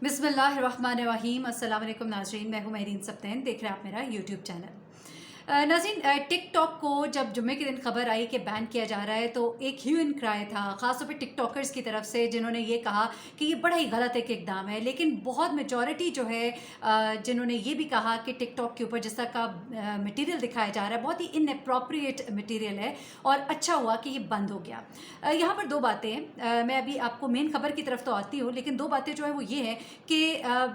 बिस्मिल्लाहिर्रहमानिर्रहीम। अस्सलाम वालेकुम नाज़रीन, मैं हूँ महरीन सब्तैन। देख रहे हैं आप मेरा यूट्यूब चैनल। नाज़रीन, टिकटॉक को जब जुम्मे के दिन खबर आई कि बैन किया जा रहा है तो एक ह्यू एंड क्राई था, ख़ासतौर पे टिकटॉकर्स की तरफ से, जिन्होंने ये कहा कि ये बड़ा ही गलत एक इकदाम है। लेकिन बहुत मेजॉरिटी जो है जिन्होंने ये भी कहा कि टिकटॉक के ऊपर जिस तरह का मटीरियल दिखाया जा रहा है बहुत ही इनअप्रोप्रिएट मटीरियल है और अच्छा हुआ कि ये बंद हो गया। यहाँ पर दो बातें हैं। मैं अभी आपको मेन खबर की तरफ तो आती हूँ, लेकिन दो बातें जो है वो ये है कि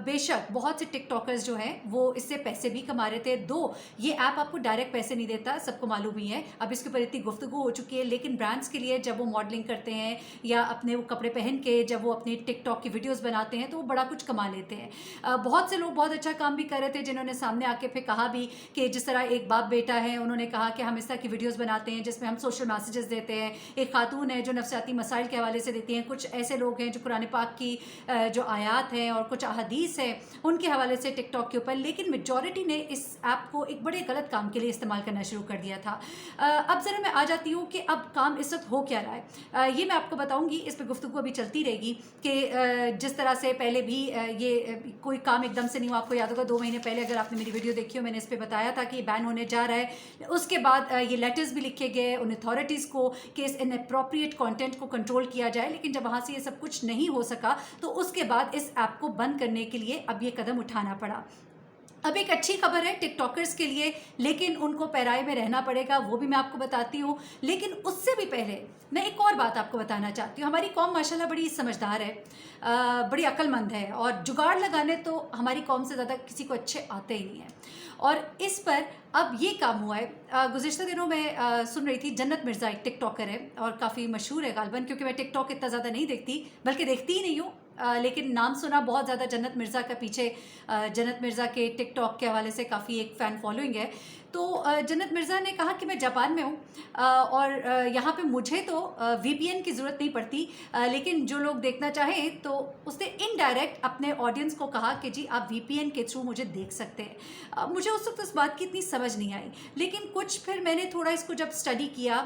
बेशक बहुत से टिकटॉकर्स जो हैं वो इससे पैसे भी कमा रहे थे। दो, ये ऐप आपको डायरेक्ट पैसे नहीं देता, सबको मालूम ही है। अब इसके ऊपर इतनी गुफ्तगू हो चुकी है, लेकिन ब्रांड्स के लिए जब वो मॉडलिंग करते हैं या अपने वो कपड़े पहन के जब वो अपनी टिकटॉक की वीडियोस बनाते हैं तो वो बड़ा कुछ कमा लेते हैं। बहुत से लोग बहुत अच्छा काम भी कर रहे थे, जिन्होंने सामने आके फिर कहा भी कि जिस तरह एक बाप बेटा है, उन्होंने कहा कि हम इस तरह की वीडियोज़ बनाते हैं जिसमें हम सोशल मैसेजेस देते हैं। एक खातून है जो नफसियाती मसाइल के हवाले से देती हैं। कुछ ऐसे लोग हैं जो कुरान पाक की जो आयात हैं और कुछ अहादीस हैं उनके हवाले से टिकटॉक के ऊपर। लेकिन मेजॉरिटी ने इस ऐप को एक बड़े गलत काम के लिए इस्तेमाल करना शुरू कर दिया था। अब ज़रा मैं आ जाती हूँ कि अब काम इस वक्त हो क्या रहा है। ये मैं आपको बताऊँगी, इस पर गुफ्तगू अभी चलती रहेगी कि जिस तरह से पहले भी ये कोई काम एकदम से नहीं हुआ। आपको याद होगा 2 महीने पहले अगर आपने मेरी वीडियो देखी हो, मैंने इस पर बताया था कि ये बैन होने जा रहा है। उसके बाद ये लेटर्स भी लिखे गए उन अथॉरिटीज़ को कि इस इनअप्रोप्रिएट कंटेंट को कंट्रोल किया जाए। लेकिन जब वहाँ से ये सब कुछ नहीं हो सका तो उसके बाद इस ऐप को बंद करने के लिए अब ये कदम उठाना पड़ा। अब एक अच्छी खबर है टिकटॉकर्स के लिए, लेकिन उनको पैराए में रहना पड़ेगा, वो भी मैं आपको बताती हूँ। लेकिन उससे भी पहले मैं एक और बात आपको बताना चाहती हूँ। हमारी कौम माशाल्लाह बड़ी समझदार है, बड़ी अक्लमंद है, और जुगाड़ लगाने तो हमारी कौम से ज़्यादा किसी को अच्छे आते ही नहीं हैं। और इस पर अब ये काम हुआ है। गुज़िश्ता दिनों में सुन रही थी, जन्नत मिर्ज़ा एक टिकटॉकर है और काफ़ी मशहूर है गालिबन, क्योंकि मैं टिकटॉक इतना ज़्यादा नहीं देखती, बल्कि देखती ही नहीं हूँ। लेकिन नाम सुना बहुत ज़्यादा जन्नत मिर्ज़ा का। पीछे जन्नत मिर्ज़ा के टिकटॉक के हवाले से काफ़ी एक फ़ैन फॉलोइंग है। तो जन्नत मिर्ज़ा ने कहा कि मैं जापान में हूँ और यहाँ पे मुझे तो वीपीएन की ज़रूरत नहीं पड़ती, लेकिन जो लोग देखना चाहें तो उसने इनडायरेक्ट अपने ऑडियंस को कहा कि जी आप वीपीएन के थ्रू मुझे देख सकते हैं। मुझे उस वक्त उस बात की इतनी समझ नहीं आई, लेकिन कुछ फिर मैंने थोड़ा इसको जब स्टडी किया,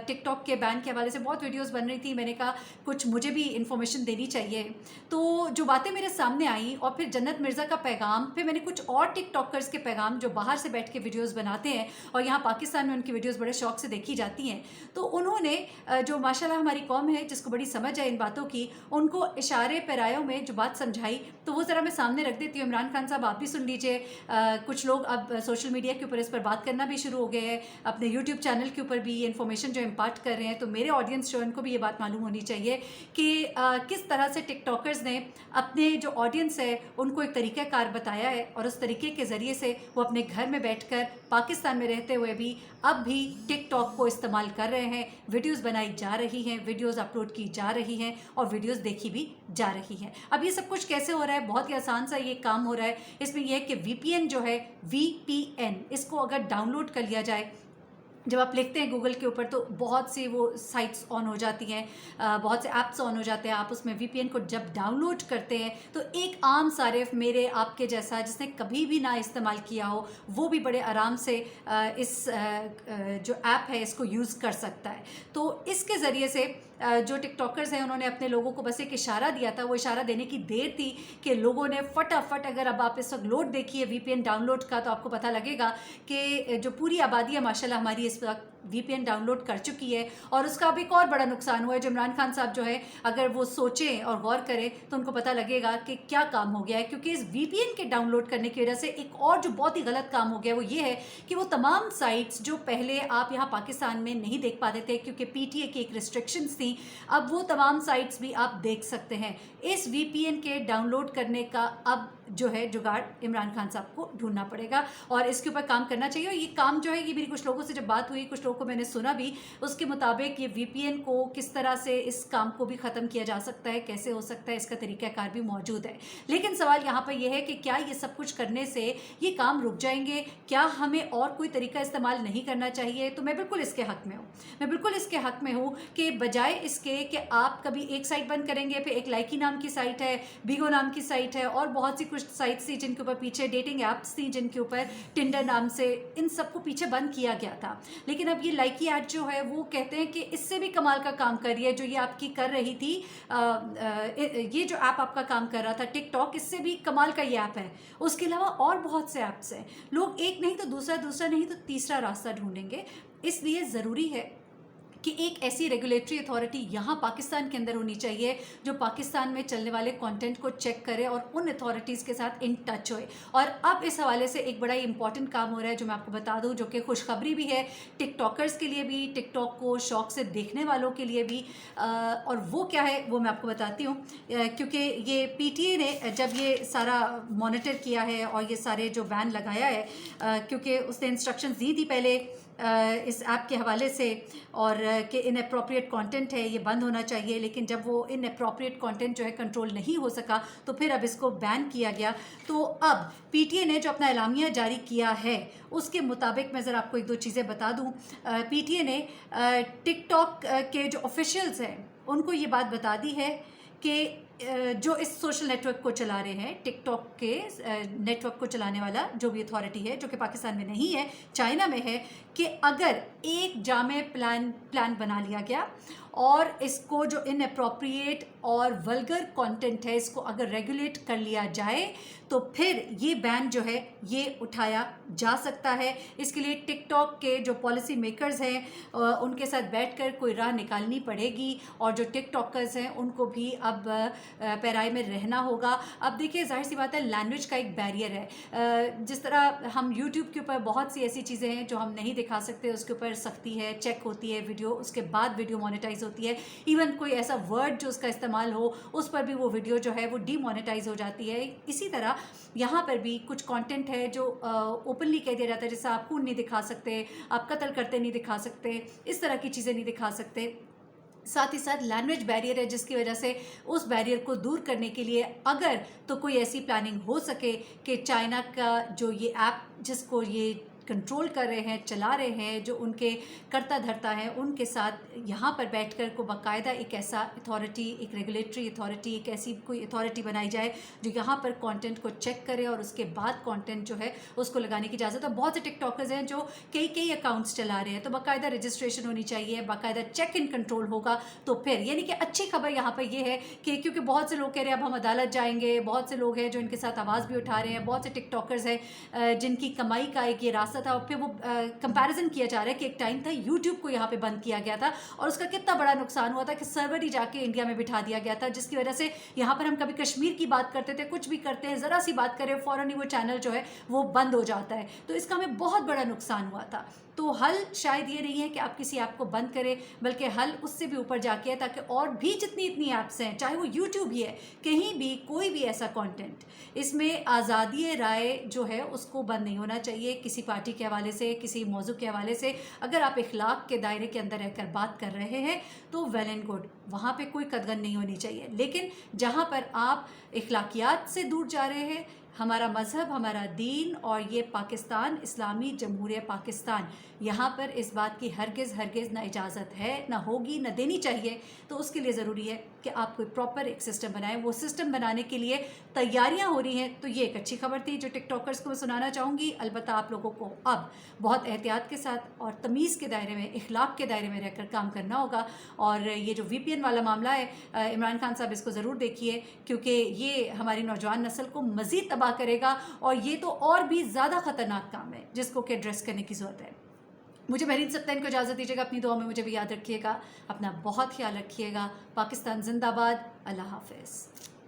टिकटॉक के बैन के हवाले से बहुत वीडियोज़ बन रही थी, मैंने कहा कुछ मुझे भी इन्फॉर्मेशन देनी चाहिए। तो जो बातें मेरे सामने आई और फिर जन्नत मिर्ज़ा का पैगाम, फिर मैंने कुछ और टिकटॉकर्स के पैगाम जो बाहर से बैठ के वीडियोस बनाते हैं और यहाँ पाकिस्तान में उनकी वीडियोस बड़े शौक से देखी जाती हैं, तो उन्होंने जो माशाल्लाह हमारी कौम है जिसको बड़ी समझ है इन बातों की, उनको इशारे पैरायों में जो बात समझाई, तो वो ज़रा मैं सामने रख देती हूँ। इमरान खान साहब आप भी सुन लीजिए। कुछ लोग अब सोशल मीडिया के ऊपर इस पर बात करना भी शुरू हो गए हैं, अपने यूट्यूब चैनल के ऊपर भी ये इन्फॉर्मेशन जो इम्पार्ट कर रहे हैं। तो मेरे ऑडियंस जो इनको भी ये बात मालूम होनी चाहिए कि किस तरह से टिकटॉकर्स ने अपने जो ऑडियंस है उनको एक तरीक़ाकार बताया है, और उस तरीके के ज़रिए से वो अपने घर में बैठकर पाकिस्तान में रहते हुए भी अब भी टिकटॉक को इस्तेमाल कर रहे हैं। वीडियोस बनाई जा रही हैं, वीडियोस अपलोड की जा रही हैं और वीडियोस देखी भी जा रही हैं। अब ये सब कुछ कैसे हो रहा है? बहुत ही आसान सा ये काम हो रहा है। इसमें यह है कि वीपीएन जो है, वीपीएन, इसको अगर डाउनलोड कर लिया जाए, जब आप लिखते हैं गूगल के ऊपर तो बहुत सी वो साइट्स ऑन हो जाती हैं, बहुत से ऐप्स ऑन हो जाते हैं। आप उसमें वीपीएन को जब डाउनलोड करते हैं तो एक आम सारिफ मेरे आपके जैसा जिसने कभी भी ना इस्तेमाल किया हो, वो भी बड़े आराम से इस जो ऐप है इसको यूज़ कर सकता है। तो इसके ज़रिए से जो टिकटॉकर्स हैं उन्होंने अपने लोगों को बस एक इशारा दिया था। वो इशारा देने की देर थी कि लोगों ने फटाफट, अगर अब आप इस वक्त लोड देखिए वीपीएन डाउनलोड का, तो आपको पता लगेगा कि जो पूरी आबादी है माशाल्लाह हमारी इस वक्त वीपीएन डाउनलोड कर चुकी है। और उसका अब एक और बड़ा नुकसान हुआ है, जो इमरान खान साहब जो है अगर वो सोचें और गौर करें तो उनको पता लगेगा कि क्या काम हो गया है। क्योंकि इस वीपीएन के डाउनलोड करने की वजह से एक और जो बहुत ही गलत काम हो गया वो ये है कि वो तमाम साइट्स जो पहले आप यहाँ पाकिस्तान में नहीं देख पाते थे क्योंकि पीटीए की एक रिस्ट्रिक्शंस थी, अब वो तमाम साइट्स भी आप देख सकते हैं। इस वीपीएन के डाउनलोड करने का अब जो है जुगाड़ इमरान खान साहब को ढूंढना पड़ेगा और इसके ऊपर काम करना चाहिए। और ये काम जो है, ये मेरी कुछ लोगों से जब बात हुई, कुछ लोगों को मैंने सुना भी, उसके मुताबिक ये वीपीएन को किस तरह से इस काम को भी ख़त्म किया जा सकता है, कैसे हो सकता है, इसका तरीक़ाकार भी मौजूद है। लेकिन सवाल यहाँ पर यह है कि क्या ये सब कुछ करने से ये काम रुक जाएंगे? क्या हमें और कोई तरीका इस्तेमाल नहीं करना चाहिए? तो मैं बिल्कुल इसके हक़ में हूँ। मैं बिल्कुल इसके हक़ में हूँ कि बजाय इसके कि आप कभी एक साइट बंद करेंगे, फिर एक लाइकी नाम की साइट है, बिगो नाम की साइट है, और बहुत सी कुछ साइट्स थी जिनके ऊपर पीछे डेटिंग ऐप्स थी जिनके ऊपर टिंडर नाम से, इन सबको पीछे बंद किया गया था। लेकिन अब अब ये लाइकी ऐड जो है वो कहते हैं कि इससे भी कमाल का काम कर रही है जो ये आपकी कर रही थी। ये जो ऐप आपका काम कर रहा था टिकटॉक, इससे भी कमाल का ये ऐप है। उसके अलावा और बहुत से ऐप्स हैं। लोग एक नहीं तो दूसरा, दूसरा नहीं तो तीसरा रास्ता ढूंढेंगे। इसलिए ज़रूरी है कि एक ऐसी रेगुलेटरी अथॉरिटी यहाँ पाकिस्तान के अंदर होनी चाहिए जो पाकिस्तान में चलने वाले कंटेंट को चेक करे और उन अथॉरिटीज़ के साथ इन टच होए। और अब इस हवाले से एक बड़ा इंपॉर्टेंट काम हो रहा है जो मैं आपको बता दूँ, जो कि खुशखबरी भी है टिकटॉकर्स के लिए भी, टिकटॉक को शौक से देखने वालों के लिए भी। और वो क्या है वो मैं आपको बताती हूँ। क्योंकि ये PTA ने जब ये सारा मॉनिटर किया है और ये सारे जो बैन लगाया है, क्योंकि उसने इंस्ट्रक्शंस दी थी पहले इस ऐप के हवाले से, और कि इनअप्रोप्रिएट कंटेंट है ये बंद होना चाहिए। लेकिन जब वो इनअप्रोप्रिएट कंटेंट जो है कंट्रोल नहीं हो सका तो फिर अब इसको बैन किया गया। तो अब PTA ने जो अपना एलामिया जारी किया है उसके मुताबिक मैं ज़रा आपको एक दो चीज़ें बता दूं। PTA ने टिकटॉक के जो ऑफिशियल्स हैं उनको ये बात बता दी है कि जो इस सोशल नेटवर्क को चला रहे हैं, टिकटॉक के नेटवर्क को चलाने वाला जो भी अथॉरिटी है, जो कि पाकिस्तान में नहीं है, चाइना में है, कि अगर एक जामे प्लान बना लिया गया और इसको जो इनअप्रोप्रिएट और वल्गर कंटेंट है इसको अगर रेगुलेट कर लिया जाए तो फिर ये बैन जो है ये उठाया जा सकता है। इसके लिए टिकटॉक के जो पॉलिसी मेकर्स हैं उनके साथ बैठकर कोई राह निकालनी पड़ेगी और जो टिकटॉकर्स हैं उनको भी अब पैराई में रहना होगा। अब देखिए, जाहिर सी बात है लैंग्वेज का एक बैरियर है। जिस तरह हम यूट्यूब के ऊपर बहुत सी ऐसी चीज़ें हैं जो हम नहीं दिखा सकते, उसके ऊपर सख्ती है, चेक होती है वीडियो, उसके बाद वीडियो मोनेटाइज होती है। इवन कोई ऐसा वर्ड जो उसका इस्तेमाल हो उस पर भी वो वीडियो जो है वो डीमोनेटाइज हो जाती है। इसी तरह यहाँ पर भी कुछ कंटेंट है जो ओपनली कह दिया जाता है, जैसे आप खून नहीं दिखा सकते, आप कत्ल करते नहीं दिखा सकते, इस तरह की चीज़ें नहीं दिखा सकते। साथ ही साथ लैंग्वेज बैरियर है जिसकी वजह से उस बैरियर को दूर करने के लिए अगर तो कोई ऐसी प्लानिंग हो सके कि चाइना का जो ये ऐप जिसको ये कंट्रोल कर रहे हैं, चला रहे हैं, जो उनके करता धरता है, उनके साथ यहाँ पर बैठकर को बाकायदा एक ऐसा अथॉरिटी, एक रेगुलेटरी अथॉरिटी, एक ऐसी कोई अथॉरिटी बनाई जाए जो यहाँ पर कंटेंट को चेक करे और उसके बाद कंटेंट जो है उसको लगाने की इजाज़त। तो बहुत से टिकटॉकर्स हैं जो कई अकाउंट्स चला रहे हैं, तो बाकायदा रजिस्ट्रेशन होनी चाहिए, बाकायदा चेक इन कंट्रोल होगा। तो फिर यानी कि अच्छी खबर यहाँ पर ये है कि क्योंकि बहुत से लोग कह रहे हैं अब हम अदालत जाएंगे, बहुत से लोग हैं जो इनके साथ आवाज़ भी उठा रहे हैं, बहुत से टिकटॉकर्स हैं जिनकी कमाई का एक ये रास्ता था और फिर वो कंपैरिजन किया जा रहा है कि एक टाइम था यूट्यूब को यहाँ पे बंद किया गया था और उसका कितना बड़ा नुकसान हुआ था कि सर्वर ही जाके इंडिया में बिठा दिया गया था, जिसकी वजह से यहाँ पर हम कभी कश्मीर की बात करते थे, कुछ भी करते हैं, ज़रा सी बात करें फ़ौरन ही वो चैनल जो है वो बंद हो जाता है। तो इसका हमें बहुत बड़ा नुकसान हुआ था। तो हल शायद ये नहीं है कि आप किसी ऐप को बंद करें, बल्कि हल उससे भी ऊपर जाके है ताकि और भी जितनी इतनी ऐप्स हैं, चाहे वो यूट्यूब ही है, कहीं भी कोई भी ऐसा कंटेंट, इसमें आज़ादी राय जो है उसको बंद नहीं होना चाहिए किसी पार्टी के हवाले से, किसी मौजू के हवाले से। अगर आप इखलाक के दायरे के अंदर रहकर बात कर रहे हैं तो वेल एंड गुड, वहाँ पे कोई कदगन नहीं होनी चाहिए। लेकिन जहाँ पर आप इखलाकियात से दूर जा रहे हैं, हमारा मज़हब, हमारा दीन और ये पाकिस्तान, इस्लामी जमहूरियत पाकिस्तान, यहाँ पर इस बात की हरगिज़ ना इजाज़त है, ना होगी, ना देनी चाहिए। तो उसके लिए ज़रूरी है कि आप कोई प्रॉपर एक सिस्टम बनाएं। वो सिस्टम बनाने के लिए तैयारियां हो रही हैं। तो ये एक अच्छी खबर थी जो टिकटॉकर्स को मैं सुनाना चाहूँगी। अलबत्ता आप लोगों को अब बहुत एहतियात के साथ और तमीज़ के दायरे में, इखलाक के दायरे में रहकर काम करना होगा। और ये जो VPN वाला मामला है, इमरान खान साहब इसको ज़रूर देखिए, क्योंकि ये हमारी नौजवान नस्ल को मज़ीद तबाह करेगा और ये तो और भी ज़्यादा ख़तरनाक काम है जिसको कि एड्रेस करने की ज़रूरत है। मुझे महरीन सप्तान को इजाज़त दीजिएगा। अपनी दुआ में मुझे भी याद रखिएगा। अपना बहुत ख्याल रखिएगा। पाकिस्तान जिंदाबाद। अल्लाह हाफ़िज़।